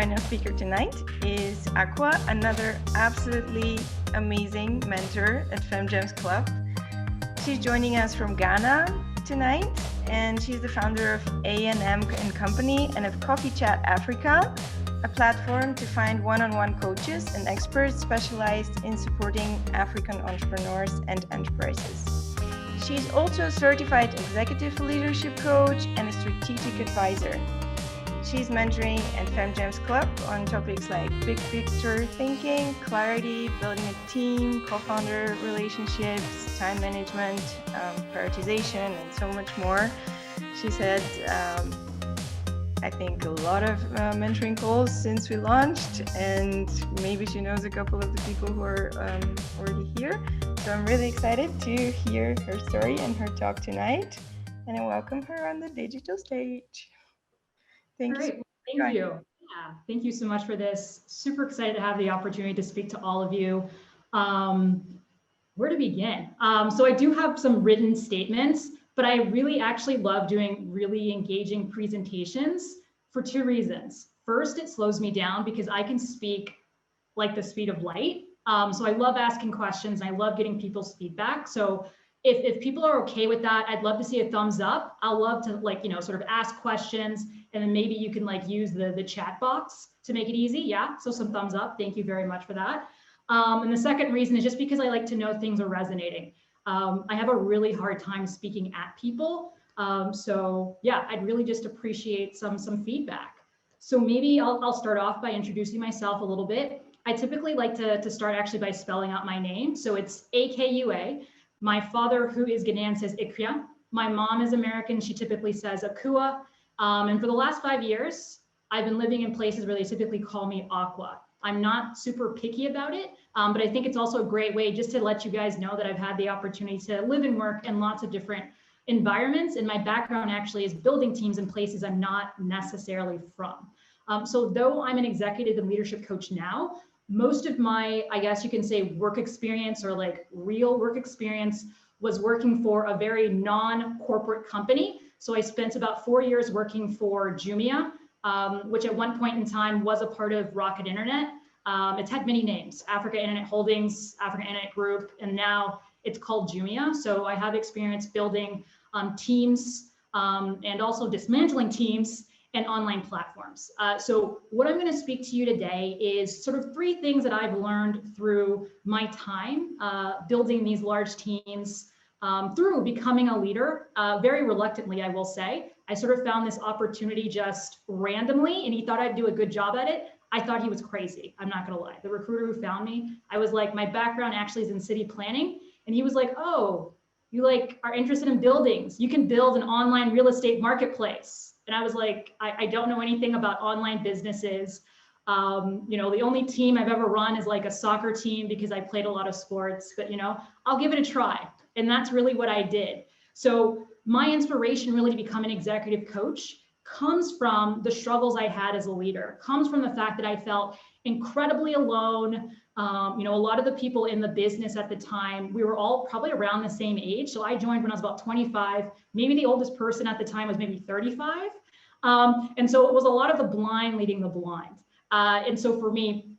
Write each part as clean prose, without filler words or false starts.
final speaker tonight is Akua, another absolutely amazing mentor at FemGems Club. She's joining us from Ghana tonight, and she's the founder of A.N.M Company and of CoffeeChat Africa, a platform to find one-on-one coaches and experts specialized in supporting African entrepreneurs and enterprises. She's also a certified executive leadership coach and a strategic advisor. She's mentoring at FemGems Club on topics like big picture thinking, clarity, building a team, co-founder relationships, time management, prioritization, and so much more. She's had, I think, a lot of mentoring calls since we launched, and maybe she knows a couple of the people who are already here. So I'm really excited to hear her story and her talk tonight, and I welcome her on the digital stage. Thank you. Thank you. Yeah, thank you so much for this. Super excited to have the opportunity to speak to all of you. Where to begin? So I do have some written statements, but I really actually love doing really engaging presentations for two reasons. First, it slows me down because I can speak like the speed of light. So I love asking questions. And I love getting people's feedback. So if people are okay with that, I'd love to see a thumbs up. I'll love to sort of ask questions, and then maybe you can use the chat box to make it easy. Yeah, so some thumbs up. Thank you very much for that. And the second reason is just because I like to know things are resonating. I have a really hard time speaking at people. So yeah, I'd really just appreciate some feedback. So maybe I'll start off by introducing myself a little bit. I typically like to start actually by spelling out my name. So it's Akua. My father, who is Ghanaian, says Ikria. My mom is American. She typically says Akua. And for the last 5 years, I've been living in places where they typically call me Akua. I'm not super picky about it, but I think it's also a great way just to let you guys know that I've had the opportunity to live and work in lots of different environments. And my background actually is building teams in places I'm not necessarily from. So though I'm an executive and leadership coach now, most of my, I guess you can say, work experience or real work experience was working for a very non-corporate company. So I spent about 4 years working for Jumia, which at one point in time was a part of Rocket Internet. It's had many names: Africa Internet Holdings, Africa Internet Group, and now it's called Jumia. So I have experience building teams and also dismantling teams and online platforms. So what I'm going to speak to you today is sort of 3 things that I've learned through my time building these large teams, through becoming a leader, very reluctantly, I will say. I sort of found this opportunity just randomly, and he thought I'd do a good job at it. I thought he was crazy. I'm not going to lie. The recruiter who found me, I was like, my background actually is in city planning. And he was like, oh, you are interested in buildings. You can build an online real estate marketplace. And I was like, I don't know anything about online businesses. The only team I've ever run is a soccer team because I played a lot of sports, but I'll give it a try. And that's really what I did. So my inspiration really to become an executive coach comes from the struggles I had as a leader, comes from the fact that I felt incredibly alone. A lot of the people in the business at the time, we were all probably around the same age. So I joined when I was about 25. Maybe the oldest person at the time was maybe 35. And so it was a lot of the blind leading the blind. And so for me,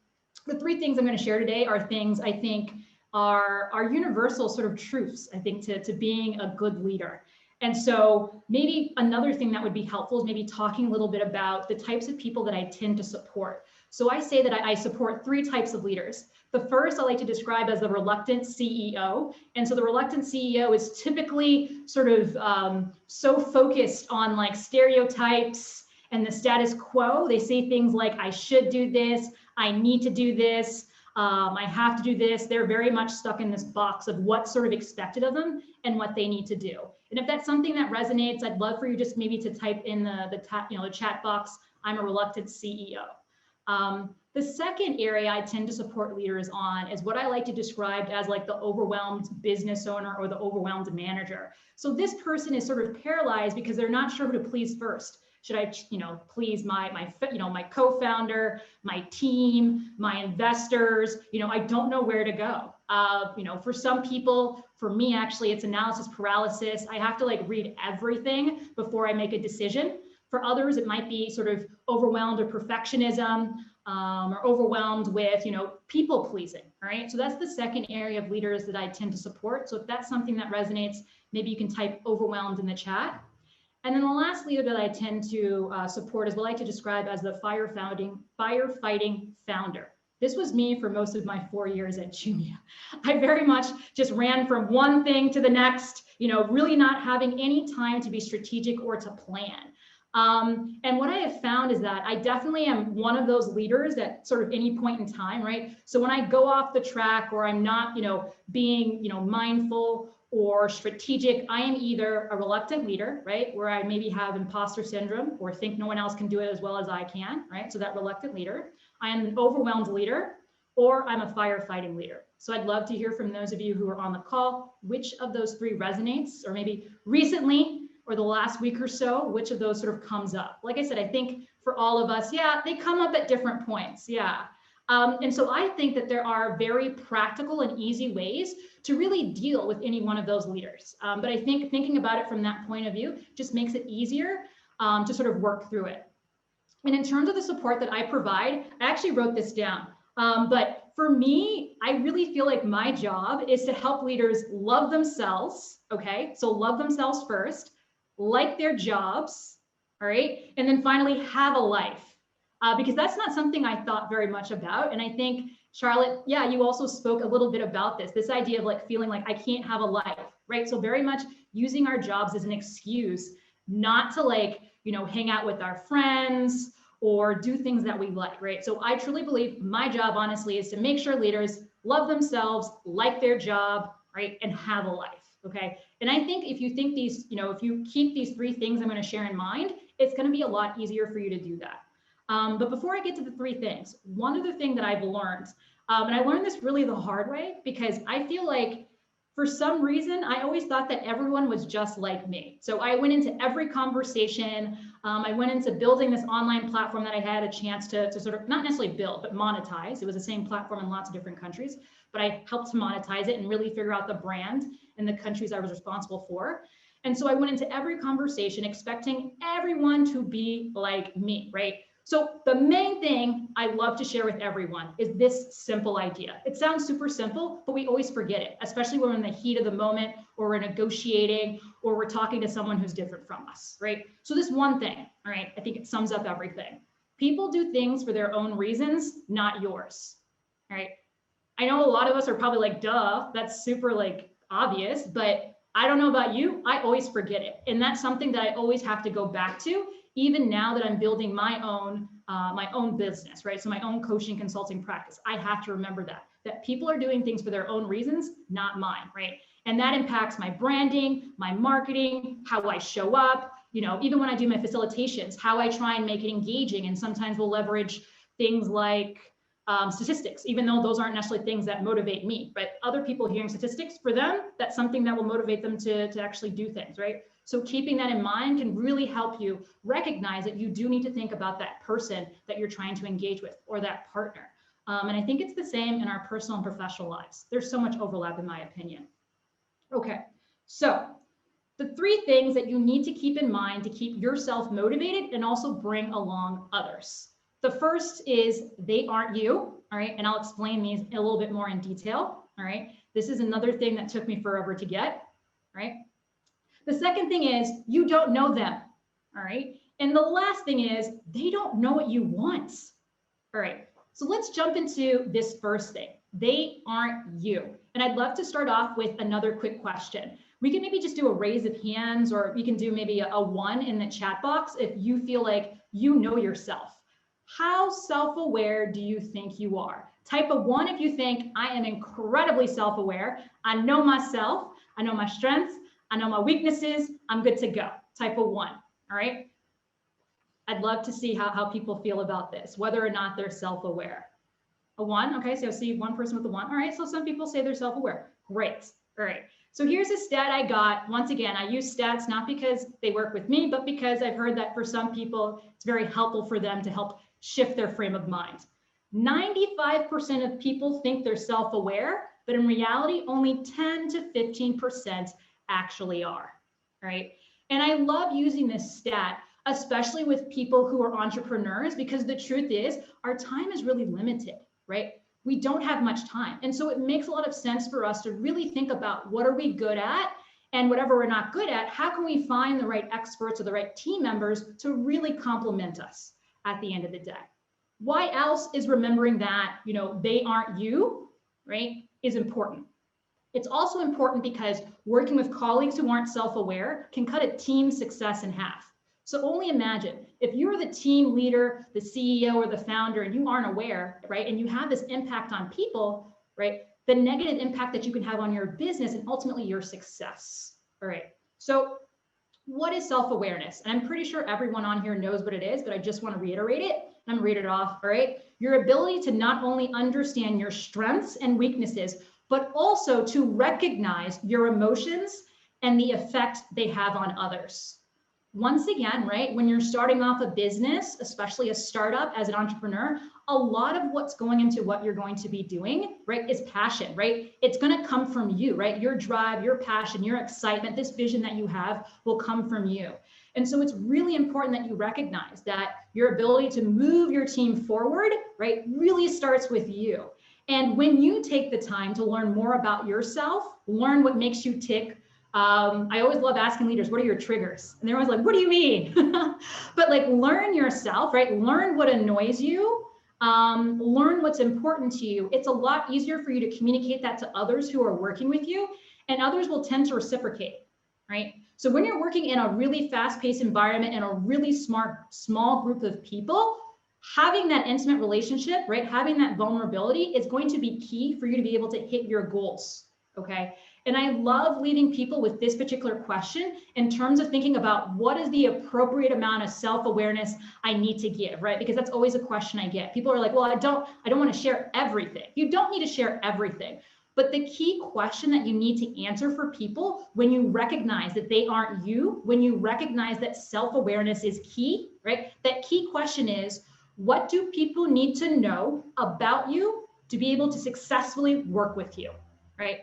the 3 things I'm going to share today are things I think are universal sort of truths, I think, to being a good leader. And so maybe another thing that would be helpful is maybe talking a little bit about the types of people that I tend to support. So I say that I support 3 types of leaders. The first I like to describe as the reluctant CEO. And so the reluctant CEO is typically sort of so focused on stereotypes and the status quo. They say things like, I should do this, I need to do this, I have to do this. They're very much stuck in this box of what's sort of expected of them and what they need to do. And if that's something that resonates, I'd love for you just maybe to type in the chat box, I'm a reluctant CEO. The second area I tend to support leaders on is what I like to describe as the overwhelmed business owner or the overwhelmed manager. So this person is sort of paralyzed because they're not sure who to please first. Should I, please my co-founder, my team, my investors? I don't know where to go. For some people, for me, actually, it's analysis paralysis. I have to read everything before I make a decision. For others, it might be sort of overwhelmed with perfectionism, or overwhelmed with, people pleasing. All right. So that's the second area of leaders that I tend to support. So if that's something that resonates, maybe you can type overwhelmed in the chat. And then the last leader that I tend to support is what I like to describe as the firefighting founder. This was me for most of my 4 years at Jumia. I very much just ran from one thing to the next, really not having any time to be strategic or to plan. And what I have found is that I definitely am one of those leaders at sort of any point in time, right? So when I go off the track or I'm not, being, mindful or strategic, I am either a reluctant leader, right? Where I maybe have imposter syndrome or think no one else can do it as well as I can, right? So that reluctant leader. I am an overwhelmed leader, or I'm a firefighting leader. So I'd love to hear from those of you who are on the call, which of those three resonates, or maybe recently, or the last week or so, which of those sort of comes up? Like I said, I think for all of us, yeah, they come up at different points, yeah. And so I think that there are very practical and easy ways to really deal with any one of those leaders. But I think thinking about it from that point of view just makes it easier to sort of work through it. And in terms of the support that I provide, I actually wrote this down. But for me, I really feel like my job is to help leaders love themselves, okay? So love themselves first, like their jobs, all right? And then finally have a life, because that's not something I thought very much about. And I think, Charlotte, yeah, you also spoke a little bit about this idea of like feeling like I can't have a life, right? So very much using our jobs as an excuse not to like, hang out with our friends or do things that we like, right? So I truly believe my job, honestly, is to make sure leaders love themselves, like their job, right? And have a life. Okay. And I think if you think these, if you keep these three things I'm going to share in mind, it's going to be a lot easier for you to do that. But before I get to the three things, one other thing that I've learned, and I learned this really the hard way, because I feel like for some reason, I always thought that everyone was just like me. So I went into every conversation. I went into building this online platform that I had a chance to sort of not necessarily build, but monetize. It was the same platform in lots of different countries, but I helped to monetize it and really figure out the brand in the countries I was responsible for. And so I went into every conversation expecting everyone to be like me, right? So the main thing I love to share with everyone is this simple idea. It sounds super simple, but we always forget it, especially when we're in the heat of the moment or we're negotiating or we're talking to someone who's different from us, right? So this one thing, all right, I think it sums up everything. People do things for their own reasons, not yours, all right? I know a lot of us are probably like, duh, that's super like obvious, but I don't know about you, I always forget it. And that's something that I always have to go back to, even now that I'm building my own business, right? So my own coaching consulting practice, I have to remember that people are doing things for their own reasons, not mine, right? And that impacts my branding, my marketing, how I show up, even when I do my facilitations, how I try and make it engaging. And sometimes we'll leverage things like statistics, even though those aren't necessarily things that motivate me, but other people hearing statistics, for them, that's something that will motivate them to actually do things, right? So keeping that in mind can really help you recognize that you do need to think about that person that you're trying to engage with or that partner. And I think it's the same in our personal and professional lives. There's so much overlap in my opinion. Okay, so the three things that you need to keep in mind to keep yourself motivated and also bring along others. The first is they aren't you, all right? And I'll explain these a little bit more in detail, all right? This is another thing that took me forever to get, right? The second thing is you don't know them, all right? And the last thing is they don't know what you want, all right? So let's jump into this first thing. They aren't you. And I'd love to start off with another quick question. We can maybe just do a raise of hands, or you can do maybe a 1 in the chat box if you feel like you know yourself. How self-aware do you think you are? Type a 1 if you think I am incredibly self-aware. I know myself. I know my strengths. I know my weaknesses. I'm good to go. Type a 1. All right. I'd love to see how people feel about this, whether or not they're self-aware. A 1. Okay. So I see one person with a 1. All right. So some people say they're self-aware. Great. All right. So here's a stat I got. Once again, I use stats not because they work with me, but because I've heard that for some people, it's very helpful for them to help shift their frame of mind. 95% of people think they're self-aware, but in reality, only 10 to 15% actually are, right? And I love using this stat, especially with people who are entrepreneurs, because the truth is our time is really limited, right? We don't have much time. And so it makes a lot of sense for us to really think about what are we good at, and whatever we're not good at, how can we find the right experts or the right team members to really complement us at the end of the day? Why else is remembering that, they aren't you, right, is important. It's also important because working with colleagues who aren't self-aware can cut a team's success in half. So only imagine if you're the team leader, the CEO, or the founder, and you aren't aware, right, and you have this impact on people, right, the negative impact that you can have on your business and ultimately your success. All right. So what is self-awareness? And I'm pretty sure everyone on here knows what it is, but I just want to reiterate it. I'm going to read it off. All right. Your ability to not only understand your strengths and weaknesses, but also to recognize your emotions and the effect they have on others. Once again, right, when you're starting off a business, especially a startup as an entrepreneur, a lot of what's going into what you're going to be doing, right, is passion, right? It's going to come from you, right? Your drive, your passion, your excitement, this vision that you have will come from you. And so it's really important that you recognize that your ability to move your team forward, right, really starts with you. And when you take the time to learn more about yourself, learn what makes you tick. I always love asking leaders, what are your triggers? And they're always like, what do you mean? But like, learn yourself, right? Learn what annoys you. Learn what's important to you. It's a lot easier for you to communicate that to others who are working with you, and others will tend to reciprocate, right? So when you're working in a really fast-paced environment and a really small group of people, having that intimate relationship, right? Having that vulnerability is going to be key for you to be able to hit your goals, okay? And I love leaving people with this particular question in terms of thinking about what is the appropriate amount of self-awareness I need to give, right? Because that's always a question I get. People are like, well, I don't want to share everything. You don't need to share everything. But the key question that you need to answer for people when you recognize that they aren't you, when you recognize that self-awareness is key, right? That key question is, what do people need to know about you to be able to successfully work with you, right?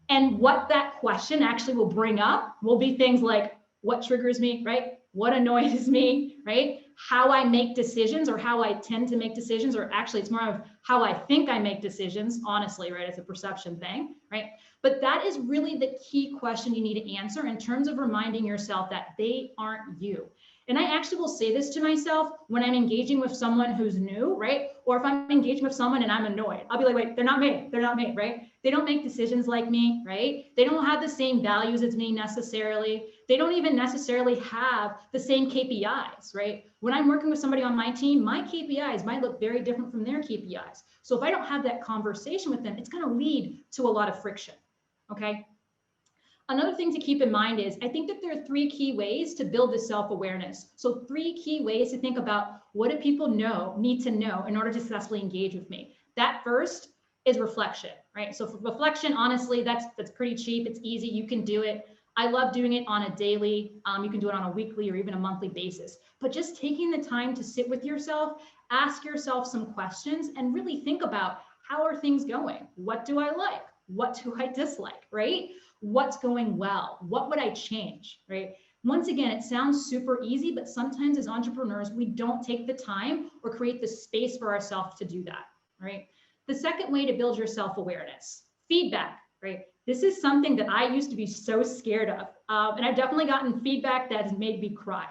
And what that question actually will bring up will be things like what triggers me, right? What annoys me, right? How I make decisions, or how I tend to make decisions, or actually it's more of how I think I make decisions, honestly, right? It's a perception thing, right? But that is really the key question you need to answer in terms of reminding yourself that they aren't you. And I actually will say this to myself when I'm engaging with someone who's new, right? Or if I'm engaging with someone and I'm annoyed, I'll be like, wait, they're not me, right? They don't make decisions like me, right? They don't have the same values as me necessarily. They don't even necessarily have the same KPIs, right? When I'm working with somebody on my team, my KPIs might look very different from their KPIs. So if I don't have that conversation with them, it's going to lead to a lot of friction, okay? Another thing to keep in mind is I think that there are 3 key ways to build this self-awareness. So 3 key ways to think about what do people need to know in order to successfully engage with me. That first is reflection, right? So for reflection, honestly, that's pretty cheap. It's easy. You can do it. I love doing it on a daily. You can do it on a weekly or even a monthly basis. But just taking the time to sit with yourself, ask yourself some questions, and really think about how are things going? What do I like? What do I dislike, right? What's going well? What would I change, right? Once again, it sounds super easy, but sometimes as entrepreneurs, we don't take the time or create the space for ourselves to do that, right? The second way to build your self-awareness, feedback, right? This is something that I used to be so scared of. And I've definitely gotten feedback that has made me cry.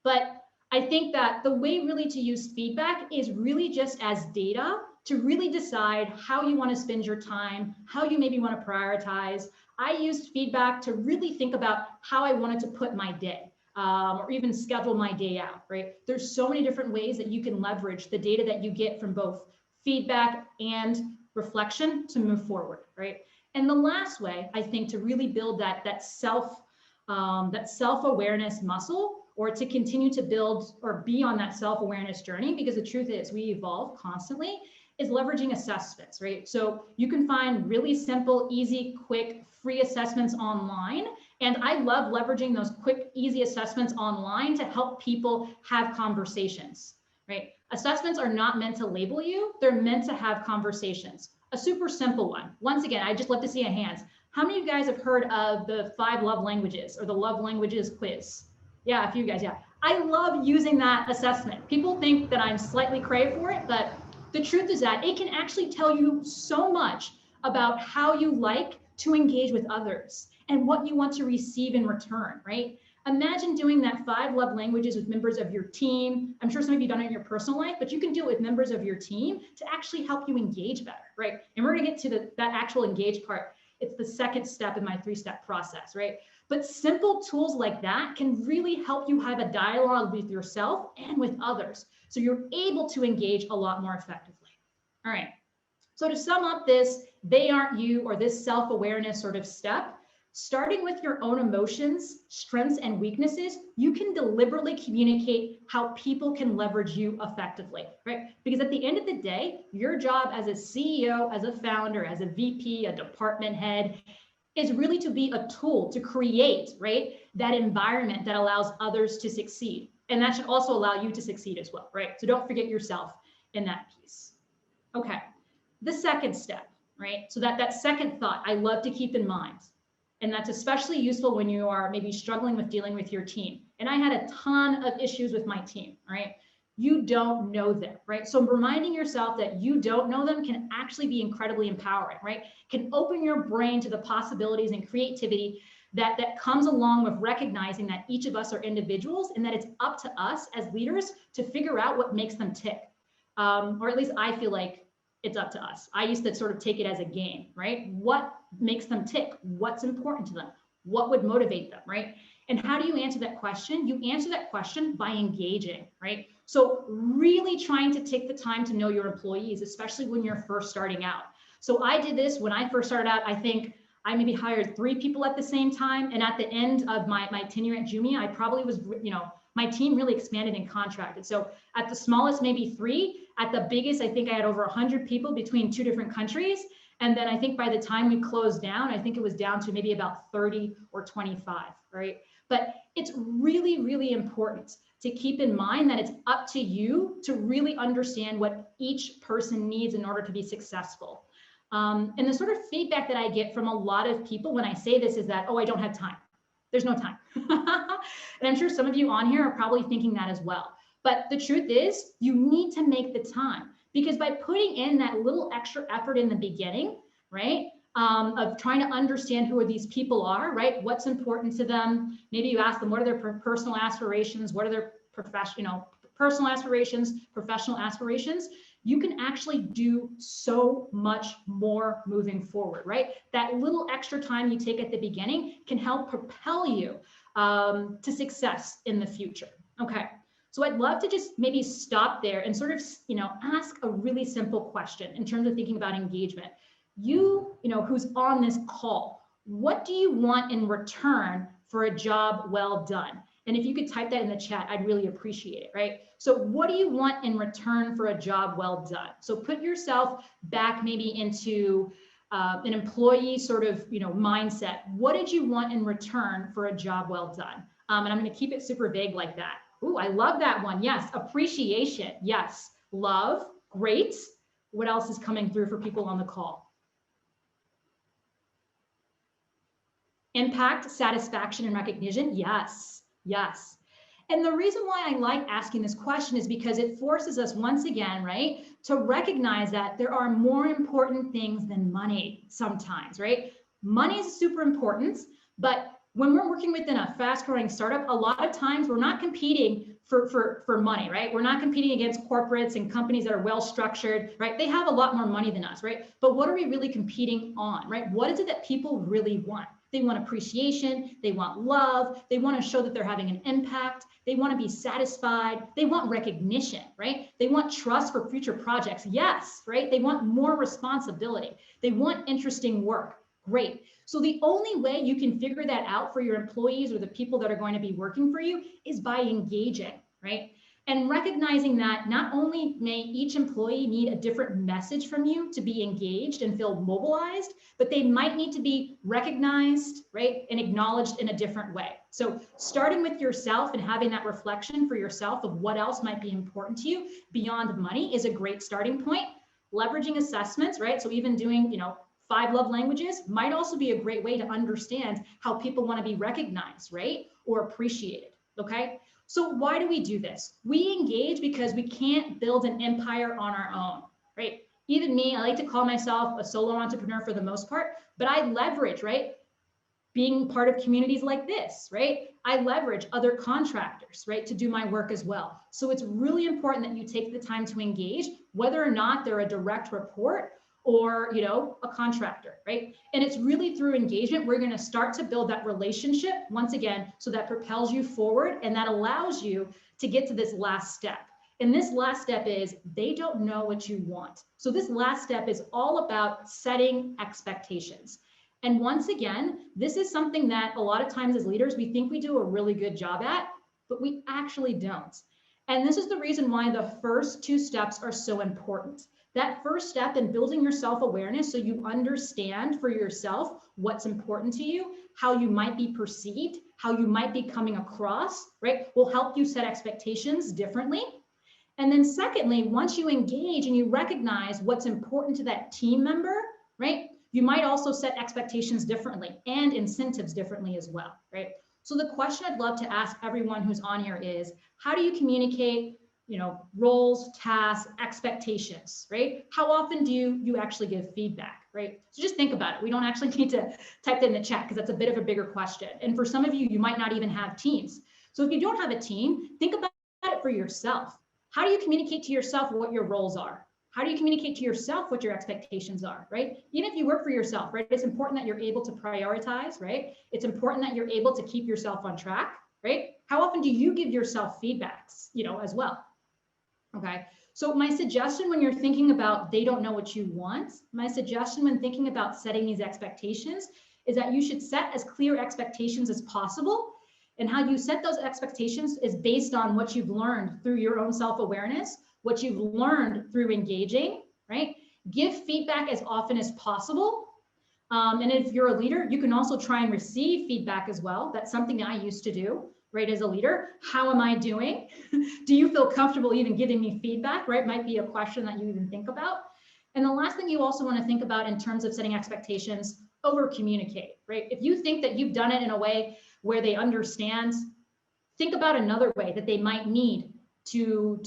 But I think that the way really to use feedback is really just as data to really decide how you want to spend your time, how you maybe want to prioritize. I used feedback to really think about how I wanted to put my day or even schedule my day out, right? There's so many different ways that you can leverage the data that you get from both feedback and reflection to move forward, right? And the last way, I think, to really build that self-awareness muscle, or to continue to build or be on that self-awareness journey, because the truth is we evolve constantly, is leveraging assessments, right? So you can find really simple, easy, quick, free assessments online. And I love leveraging those quick, easy assessments online to help people have conversations, right? Assessments are not meant to label you. They're meant to have conversations. A super simple one. Once again, I just love to see a hands. How many of you guys have heard of the 5 love languages or the love languages quiz? Yeah, a few guys, yeah. I love using that assessment. People think that I'm slightly cray for it, but the truth is that it can actually tell you so much about how you like to engage with others and what you want to receive in return, right? Imagine doing that 5 love languages with members of your team. I'm sure some of you have done it in your personal life, but you can do it with members of your team to actually help you engage better, right? And we're gonna get to that actual engage part. It's the second step in my 3-step process, right? But simple tools like that can really help you have a dialogue with yourself and with others. So you're able to engage a lot more effectively. All right. So to sum up this, they aren't you, or this self-awareness sort of step, starting with your own emotions, strengths, and weaknesses, you can deliberately communicate how people can leverage you effectively, right? Because at the end of the day, your job as a CEO, as a founder, as a VP, a department head, is really to be a tool to create, right, that environment that allows others to succeed. And that should also allow you to succeed as well, right? So don't forget yourself in that piece. Okay, the second step, right? So that second thought I love to keep in mind. And that's especially useful when you are maybe struggling with dealing with your team. And I had a ton of issues with my team, right? You don't know them, right? So reminding yourself that you don't know them can actually be incredibly empowering, right? Can open your brain to the possibilities and creativity that comes along with recognizing that each of us are individuals and that it's up to us as leaders to figure out what makes them tick. Or at least I feel like it's up to us. I used to sort of take it as a game, right? What makes them tick? What's important to them? What would motivate them, right? And how do you answer that question? You answer that question by engaging, right? So really trying to take the time to know your employees, especially when you're first starting out. So I did this when I first started out. I think I maybe hired 3 people at the same time. And at the end of my tenure at Jumia, I probably was, my team really expanded and contracted. So at the smallest, maybe 3. At the biggest, I think I had over 100 people between 2 different countries. And then I think by the time we closed down, I think it was down to maybe about 30 or 25, right? But it's really, really important to keep in mind that it's up to you to really understand what each person needs in order to be successful. And the sort of feedback that I get from a lot of people when I say this is that, oh, I don't have time. There's no time. And I'm sure some of you on here are probably thinking that as well. But the truth is, you need to make the time, because by putting in that little extra effort in the beginning, right, of trying to understand who these people are, right, what's important to them. Maybe you ask them, what are their personal aspirations? What are their personal aspirations, professional aspirations? You can actually do so much more moving forward, right? That little extra time you take at the beginning can help propel you to success in the future. Okay, so I'd love to just maybe stop there and sort of, ask a really simple question in terms of thinking about engagement. You who's on this call, what do you want in return for a job well done? And if you could type that in the chat, I'd really appreciate it, right? So what do you want in return for a job well done? So put yourself back maybe into an employee sort of, mindset. What did you want in return for a job well done? And I'm going to keep it super vague like that. Ooh, I love that one. Yes. Appreciation. Yes. Love. Great. What else is coming through for people on the call? Impact, satisfaction, and recognition. Yes. Yes. And the reason why I like asking this question is because it forces us once again, right, to recognize that there are more important things than money sometimes, right? Money is super important, but when we're working within a fast-growing startup, a lot of times we're not competing for money, right? We're not competing against corporates and companies that are well-structured, right? They have a lot more money than us, right? But what are we really competing on, right? What is it that people really want? They want appreciation, they want love, they want to show that they're having an impact, they want to be satisfied, they want recognition, right? They want trust for future projects, yes, right? They want more responsibility, they want interesting work, great. So the only way you can figure that out for your employees or the people that are going to be working for you is by engaging, right? And recognizing that not only may each employee need a different message from you to be engaged and feel mobilized, but they might need to be recognized, right, and acknowledged in a different way. So starting with yourself and having that reflection for yourself of what else might be important to you beyond money is a great starting point. Leveraging assessments, right? So even doing, 5 love languages might also be a great way to understand how people want to be recognized, right, or appreciated, okay? So why do we do this? We engage because we can't build an empire on our own, right? Even me, I like to call myself a solo entrepreneur for the most part, but I leverage, right? Being part of communities like this, right? I leverage other contractors, right, to do my work as well. So it's really important that you take the time to engage, whether or not they're a direct report or, you know, a contractor, right? And it's really through engagement, we're going to start to build that relationship once again, so that propels you forward and that allows you to get to this last step. And this last step is they don't know what you want. So this last step is all about setting expectations. And once again, this is something that a lot of times as leaders, we think we do a really good job at, but we actually don't. And this is the reason why the first two steps are so important. That first step in building your self-awareness so you understand for yourself what's important to you, how you might be perceived, how you might be coming across, right, will help you set expectations differently. And then secondly, once you engage and you recognize what's important to that team member, right, you might also set expectations differently and incentives differently as well, right? So the question I'd love to ask everyone who's on here is, how do you communicate, you know, roles, tasks, expectations, right? How often do you actually give feedback, right? So just think about it. We don't actually need to type that in the chat because that's a bit of a bigger question. And for some of you, you might not even have teams. So if you don't have a team, think about it for yourself. How do you communicate to yourself what your roles are? How do you communicate to yourself what your expectations are, right? Even if you work for yourself, right? It's important that you're able to prioritize, right? It's important that you're able to keep yourself on track, right? How often do you give yourself feedbacks, you know, as well? Okay. So my suggestion when you're thinking about they don't know what you want, my suggestion when thinking about setting these expectations is that you should set as clear expectations as possible. And how you set those expectations is based on what you've learned through your own self-awareness, what you've learned through engaging, right? Give feedback as often as possible. And if you're a leader, you can also try and receive feedback as well. That's something I used to do, right? As a leader, how am I doing? Do you feel comfortable even giving me feedback, right? Might be a question that you even think about. And the last thing you also want to think about in terms of setting expectations, over communicate, right? If you think that you've done it in a way where they understand, think about another way that they might need to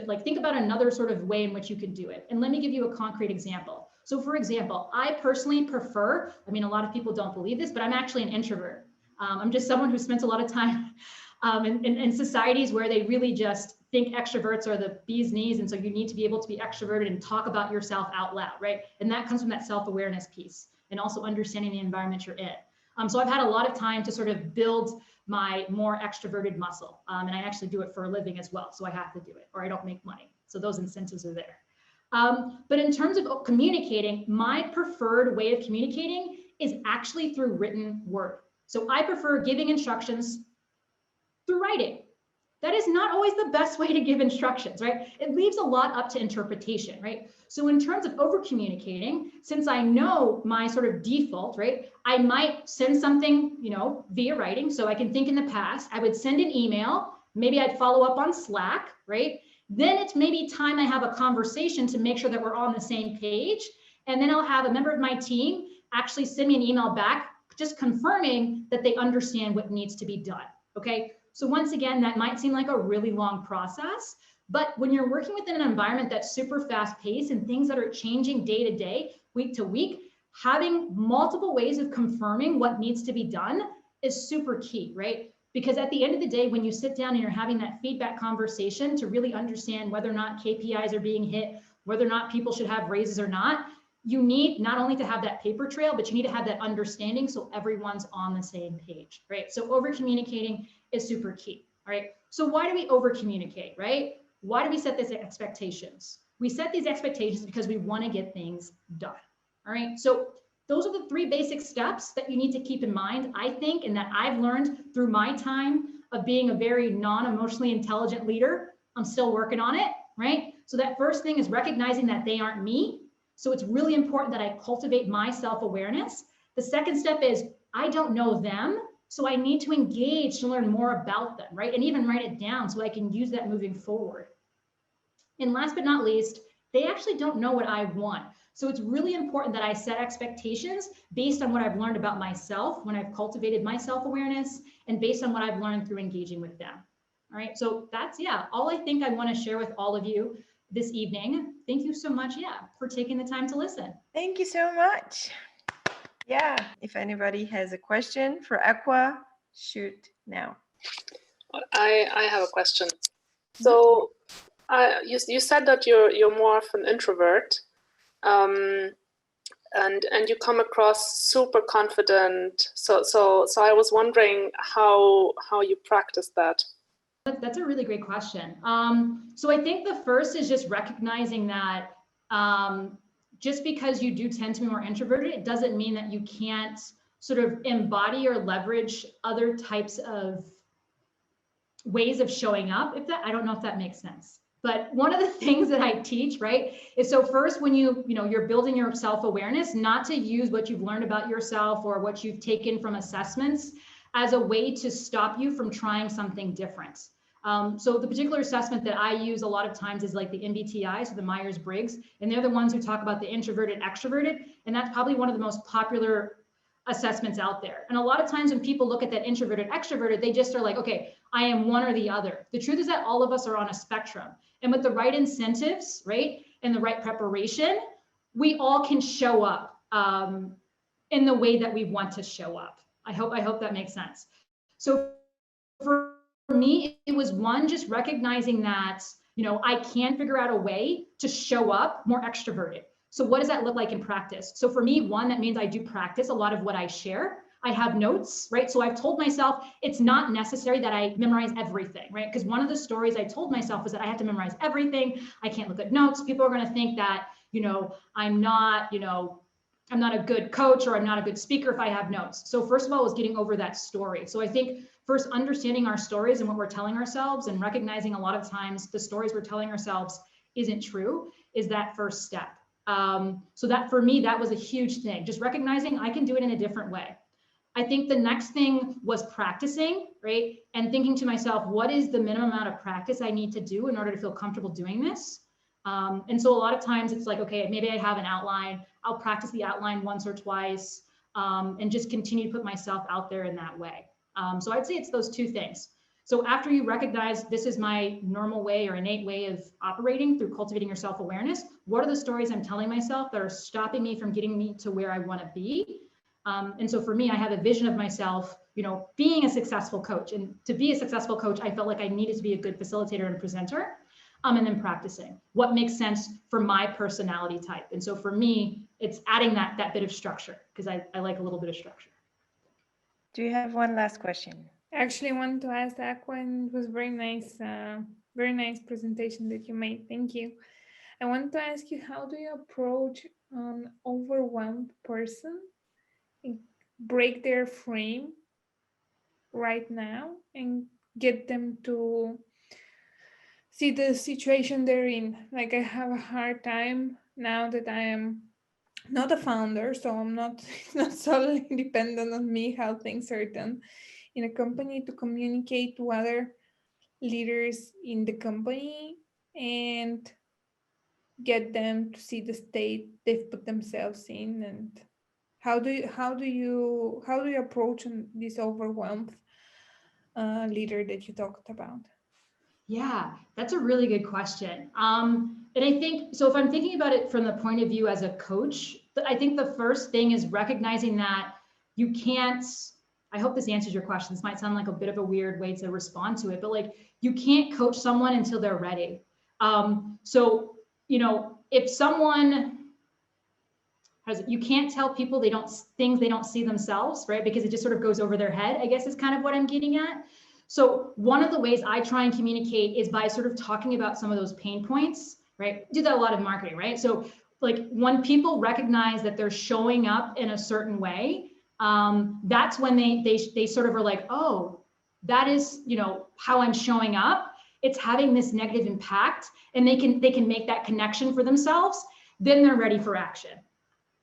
like, think about another sort of way in which you could do it. And let me give you a concrete example. So for example, I personally prefer, I mean, a lot of people don't believe this, but I'm actually an introvert. I'm just someone who spends a lot of time in societies where they really just think extroverts are the bee's knees. And so you need to be able to be extroverted and talk about yourself out loud, right? And that comes from that self-awareness piece and also understanding the environment you're in. So I've had a lot of time to sort of build my more extroverted muscle. And I actually do it for a living as well. So I have to do it or I don't make money. So those incentives are there. But in terms of communicating, my preferred way of communicating is actually through written word. So I prefer giving instructions through writing. That is not always the best way to give instructions, right? It leaves a lot up to interpretation, right? So in terms of over communicating, since I know my sort of default, right, I might send something, you know, via writing. So I can think in the past, I would send an email, maybe I'd follow up on Slack, right? Then it's maybe time I have a conversation to make sure that we're on the same page. And then I'll have a member of my team actually send me an email back, just confirming that they understand what needs to be done, okay? So once again, that might seem like a really long process, but when you're working within an environment that's super fast paced and things that are changing day to day, week to week, having multiple ways of confirming what needs to be done is super key, right? Because at the end of the day, when you sit down and you're having that feedback conversation to really understand whether or not KPIs are being hit, whether or not people should have raises or not, you need not only to have that paper trail, but you need to have that understanding so everyone's on the same page, right? So over communicating is super key, all right? So why do we over communicate, right? Why do we set these expectations? We set these expectations because we want to get things done, all right? So those are the 3 basic steps that you need to keep in mind, I think, and that I've learned through my time of being a very non-emotionally intelligent leader. I'm still working on it, right? So that first thing is recognizing that they aren't me. So it's really important that I cultivate my self-awareness. The second step is I don't know them, so I need to engage to learn more about them, right? And even write it down so I can use that moving forward. And last but not least, they actually don't know what I want. So it's really important that I set expectations based on what I've learned about myself when I've cultivated my self-awareness and based on what I've learned through engaging with them. All right, so that's, yeah, all I think I want to share with all of you this evening. Thank you so much, for taking the time to listen. Thank you so much. Yeah, if anybody has a question for Akua, shoot now. I have a question. So you said that you're more of an introvert, and you come across super confident. So I was wondering how you practice that. That's a really great question. So I think the first is just recognizing that just because you do tend to be more introverted, it doesn't mean that you can't sort of embody or leverage other types of ways of showing up. I don't know if that makes sense. But one of the things that I teach, right, is so first when you're building your self-awareness, not to use what you've learned about yourself or what you've taken from assessments as a way to stop you from trying something different. So the particular assessment that I use a lot of times is like the MBTI, so the Myers-Briggs, and they're the ones who talk about the introverted, extroverted, and that's probably one of the most popular assessments out there. And a lot of times when people look at that introverted, extroverted, they just are like, okay, I am one or the other. The truth is that all of us are on a spectrum. And with the right incentives, right, and the right preparation, we all can show up in the way that we want to show up. I hope that makes sense. So for me, it was one, just recognizing that, I can figure out a way to show up more extroverted. So what does that look like in practice? So for me, one, that means I do practice a lot of what I share. I have notes, right? So I've told myself it's not necessary that I memorize everything, right? Because one of the stories I told myself was that I had to memorize everything. I can't look at notes. People are going to think that, I'm not a good coach or I'm not a good speaker if I have notes. So first of all, was getting over that story. So I think first understanding our stories and what we're telling ourselves and recognizing a lot of times the stories we're telling ourselves isn't true is that first step. So that for me, that was a huge thing, just recognizing I can do it in a different way. I think the next thing was practicing, right? And thinking to myself, what is the minimum amount of practice I need to do in order to feel comfortable doing this? And so a lot of times it's like, okay, maybe I have an outline. I'll practice the outline once or twice and just continue to put myself out there in that way. So I'd say it's those two things. So after you recognize this is my normal way or innate way of operating through cultivating your self-awareness, what are the stories I'm telling myself that are stopping me from getting me to where I want to be? And so for me, I have a vision of myself, being a successful coach. And to be a successful coach, I felt like I needed to be a good facilitator and presenter. And then practicing what makes sense for my personality type. And so for me, it's adding that bit of structure because I like a little bit of structure. Do you have one last question? Actually, I want to ask Akua, and it was very nice presentation that you made. Thank you. I want to ask you, how do you approach an overwhelmed person and break their frame right now and get them to see the situation they're in? Like, I have a hard time now that I am not a founder, so I'm not solely dependent on me how things are done in a company, to communicate to other leaders in the company and get them to see the state they've put themselves in. And how do you approach this overwhelmed leader that you talked about? Yeah, that's a really good question. And I think, so if I'm thinking about it from the point of view as a coach, I think the first thing is recognizing that you can't, I hope this answers your question. This might sound like a bit of a weird way to respond to it, but like, you can't coach someone until they're ready. So, if someone you can't tell people things they don't see themselves, right? Because it just sort of goes over their head, I guess is kind of what I'm getting at. So one of the ways I try and communicate is by sort of talking about some of those pain points, right? Do that a lot in marketing, right? So like when people recognize that they're showing up in a certain way, that's when they sort of are like, oh, that is, how I'm showing up. It's having this negative impact, and they can make that connection for themselves. Then they're ready for action,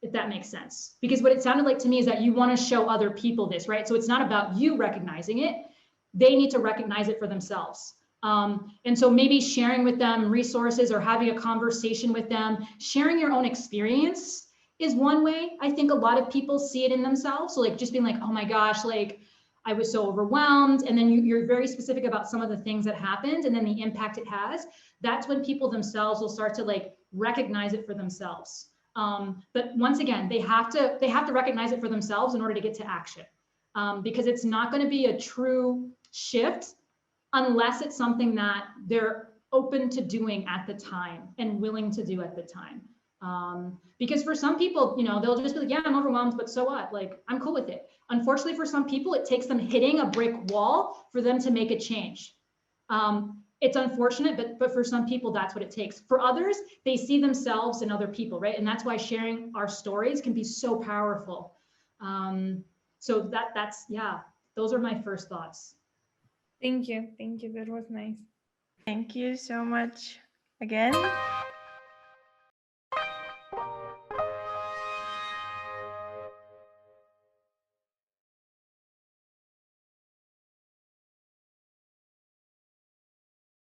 if that makes sense. Because what it sounded like to me is that you want to show other people this, right? So it's not about you recognizing it. They need to recognize it for themselves. And so maybe sharing with them resources or having a conversation with them, sharing your own experience is one way. I think a lot of people see it in themselves. So like just being like, oh my gosh, like I was so overwhelmed. And then you're very specific about some of the things that happened and then the impact it has. That's when people themselves will start to like recognize it for themselves. But once again, they have to recognize it for themselves in order to get to action, because it's not going to be a true shift unless it's something that they're open to doing at the time and willing to do at the time. Because for some people, you know, they'll just be like, yeah, I'm overwhelmed, but so what? Like, I'm cool with it. Unfortunately, for some people, it takes them hitting a brick wall for them to make a change. It's unfortunate, but for some people, that's what it takes. For others, they see themselves in other people, right? And that's why sharing our stories can be so powerful. So that's, yeah, those are my first thoughts. Thank you. That was nice. Thank you so much again.